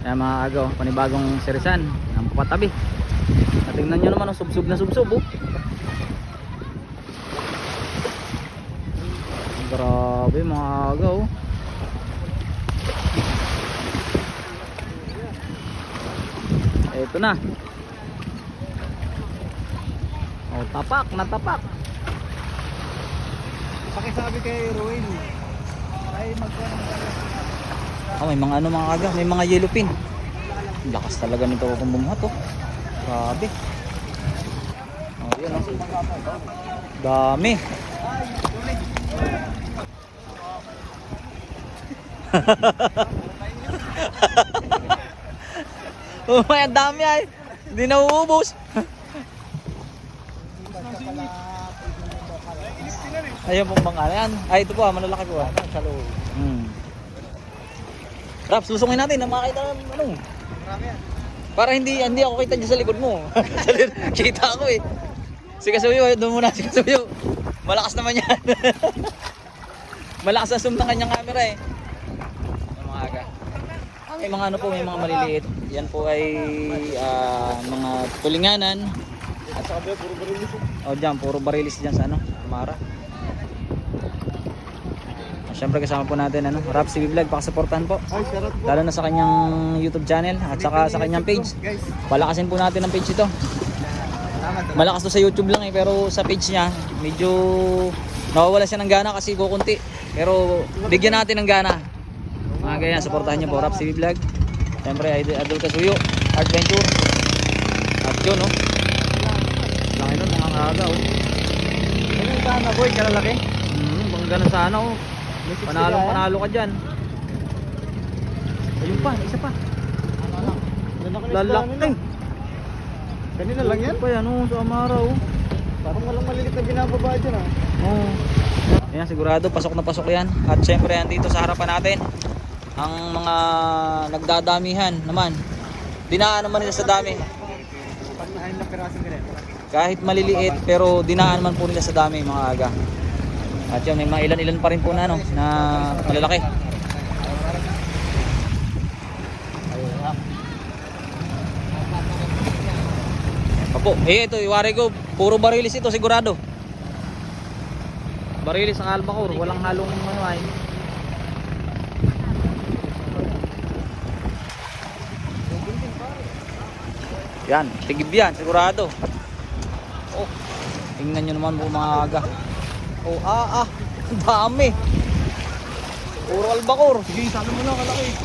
Kaya mga agaw, panibagong serisan ang papatabi. At tingnan nyo naman, subsub na subsub oh. Grabe mga agaw. Ito na. Oh, tapak na tapak. Pakisabi kay Ruin ay Oh, may mga ano mga aga, may mga yellow pin. Lakas talaga nito kung bumuhat oh. Grabe. Oh, yun oh. Dami. Oh, may dami ay. Hindi na uubos. Ayun pong mga yan. Ay ito po ah, malalaki po ah. Sa loob. Rap, susungin natin na makita ano. marami yan. Para hindi ako kita dyan sa likod mo. Kita ako eh. Si Kasuyo, doon muna si Kasuyo. Malakas naman yan. Malakas ang zoom ng kanyang camera eh. Mga aga. May mga ano po, may mga maliliit. Yan po ay mga tulinganan. At sa kabila puro barilis. O dyan, puro barilis dyan sa ano, Mara. Siyempre kasama po natin ano, Rap TV Vlog, pakasuportahan po. Ay, shoutout po. Lalo na sa kanyang YouTube channel at saka sa kanyang page. Guys, Palakasin po natin ang page ito. salamat. Malakas to sa YouTube lang eh, pero sa page niya medyo nawawala siya ng gana kasi kukunti. Pero bigyan natin ng gana. Mga ganyan, suportahan niyo po Rap TV Vlog. Siyempre Idol Kasuyo, Adventure. At yun no. Laki nun, mga aga oh. Ano yung sana boy, kalalaki? Bang ganun sana oh. Panalo ka dyan. Ayun pa, isa pa. Lalaki. Kanina lang yan? Pa yan oh, sa Amara oh. Parang walang malilit na binababa dyan ah. Oo. Ayan, sigurado pasok na pasok yan. At syempre andito sa harapan natin ang mga nagdadamihan naman. Dinaan naman nila sa dami. Pag nahain na pirasong ganito. Kahit maliliit pero dinaan man po nila sa dami mga aga. At yun, may mga ilan-ilan pa rin po na, ano, na malalaki. Papo, ito, iwari ko, puro barilis ito, sigurado. Barilis ang albacore, walang halong ano ay. Yan, tigib yan, sigurado. Oh, tingnan nyo naman po mga aga. Oh, ang dami. Puro albacore. Sige, sabi mo lang kalaki.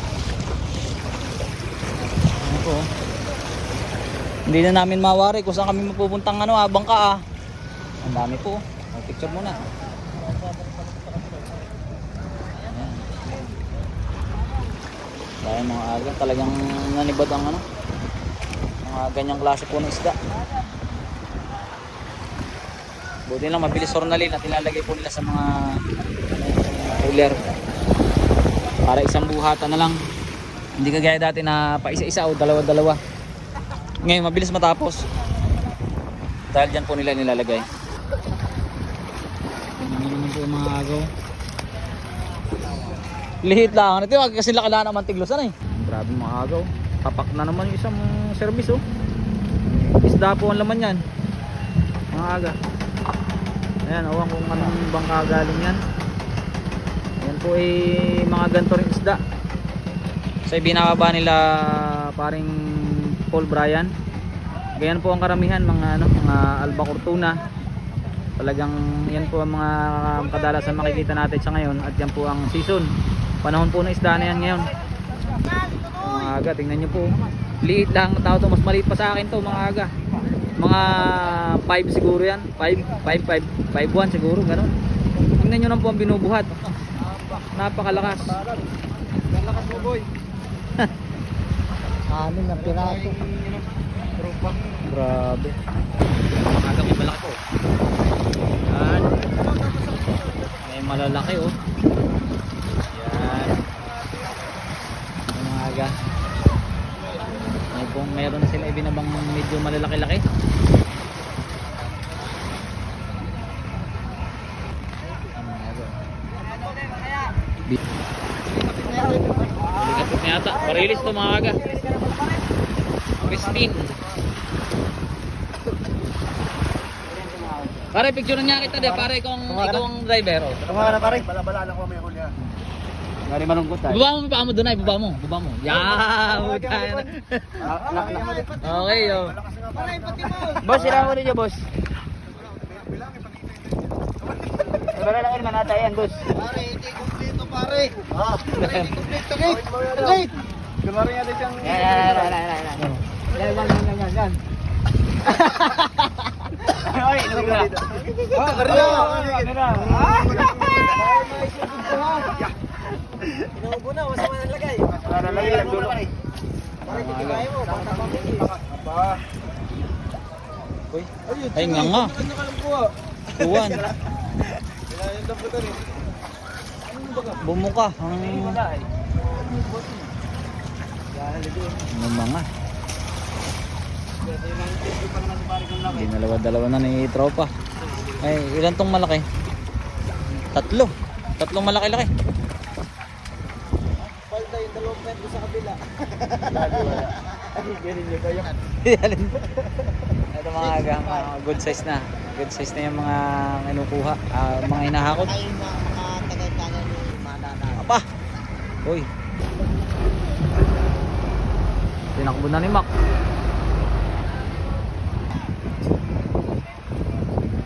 Ano po? Hindi na namin mawari kung saan kami mapupuntang ano, bangka ah. Ang dami po. Oh, picture muna. Ayan. Dahil mga aga, talagang nanibad ang ano. Mga ganyang klase po ng isda. Buti lang mabilis ornalin at ilalagay po nila sa mga cooler para isang buhatan na lang, hindi kagaya dati na pa isa-isa o dalawa-dalawa. Ngayon mabilis matapos dahil dyan po nila nilalagay. Ano naman po yung mga agaw, lihit lang ito, kasi laki lang naman tiglosan eh. Grabe mga agaw, tapak na naman yung isang service oh. Isda po ang laman yan mga aga. Ayan, awan kung anong bangka galing yan. Ayan po ay mga ganito rin isda. So binababa nila paring Paul Bryan. Ganyan po ang karamihan mga ano, mga albacore tuna. Talagang yan po ang mga kadalasan makikita natin sa ngayon at yan po ang season. Panahon po ng isda na yan ngayon. Mga aga, tingnan nyo po. Liit lang ang tao to, mas maliit pa sa akin to mga aga. Mga 5 siguro yan, 5'1" siguro, gano'n. Tingnan nyo lang po ang binubuhat. Napakalakas. Lalakas mo boy. Anin na piraso. Grabe. Mga kami malaki po. Yan. May malalaki oh. Yan. Mga aga. Kung mayroon na sila ibinabang medyo malalaki-laki. Bigat yata. Parilis to mga aga. Christine. Pare, picture niya kita de. Pare, ikaw ang driver. Oh. Kumaha na pare. Bala-bala lang ko may huli ha. Ngari malungkot tayo. Baba mo doon ay. Baba mo. Yeah. Okay, yo. Pare, pati mo. Boss, ilang huli niyo, boss? Wala lang naman ata yan, boss. Pare, hindi kompleto pare. Ah, hindi kompleto. Wait. Kumari nga din siyang... Yan. Ay, nagula. Ah, karina. Inuubo na, masama na lagay. Para lagi lang dulo. Pare, kikilay mo. Baka pamili. Aba. Uy. Ay, nga. Buwan. Yung damputan eh. Bumuka. Ang mga. Dinalawa-dalawa na ni tropa. Ay, ilan tong malaki? Tatlong malaki-laki. Palda yung dalawang metro sa kabila. Alin ba? Ito mga aga, good size na. Good size na yung mga kinukuha, mga hinahakot. Ay, mga tagay-tagay ni Manana. Apa? Uy. Tinakbo na ni Mac.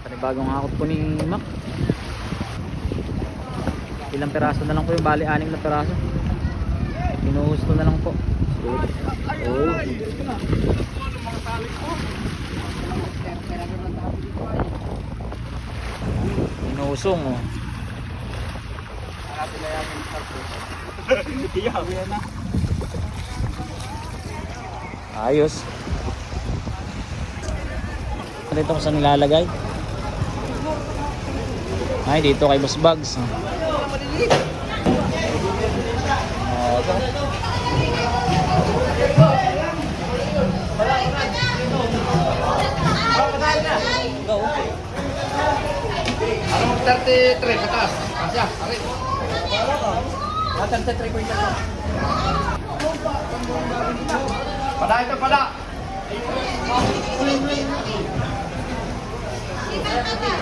Panibagong hakot po ni Mac. Ilang peraso na lang po yung bali, 6 na peraso. Pinuhusto na lang po. Oh. Inusong oh. Ayos. Ano ito kung saan nilalagay? Ay, dito kay Boss Bugs. Anong 33 patas? Asya, pare. 33 ko ito. Pada ito, pada. Pada, pada.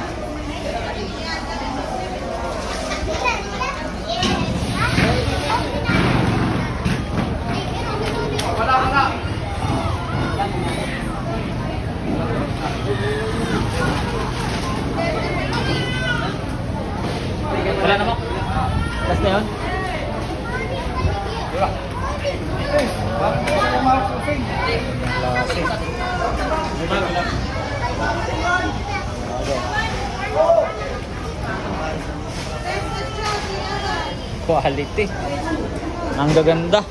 Wala na Mac? Last na yun? Quality. Ang gaganda.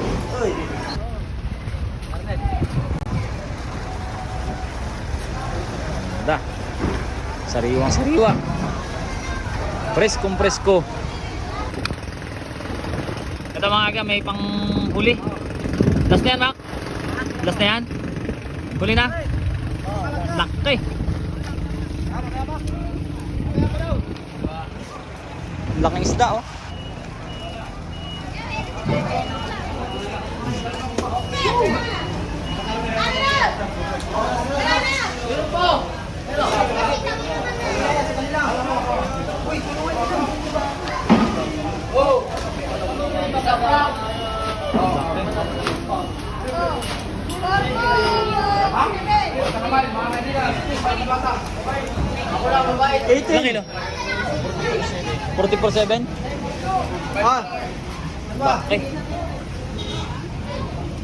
Ganda. Sariwang sariwa. Preskong presko. Ito mga aga, may pang huli. Last na yan, Mac? Last na yan? Huli na? Laki. Laking isda, oh. Ilang kilo? 40/7? Ah. Laki.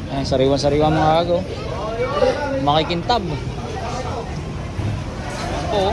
Ayan, sariwan-sariwan mga agaw. Makikintab. Oo.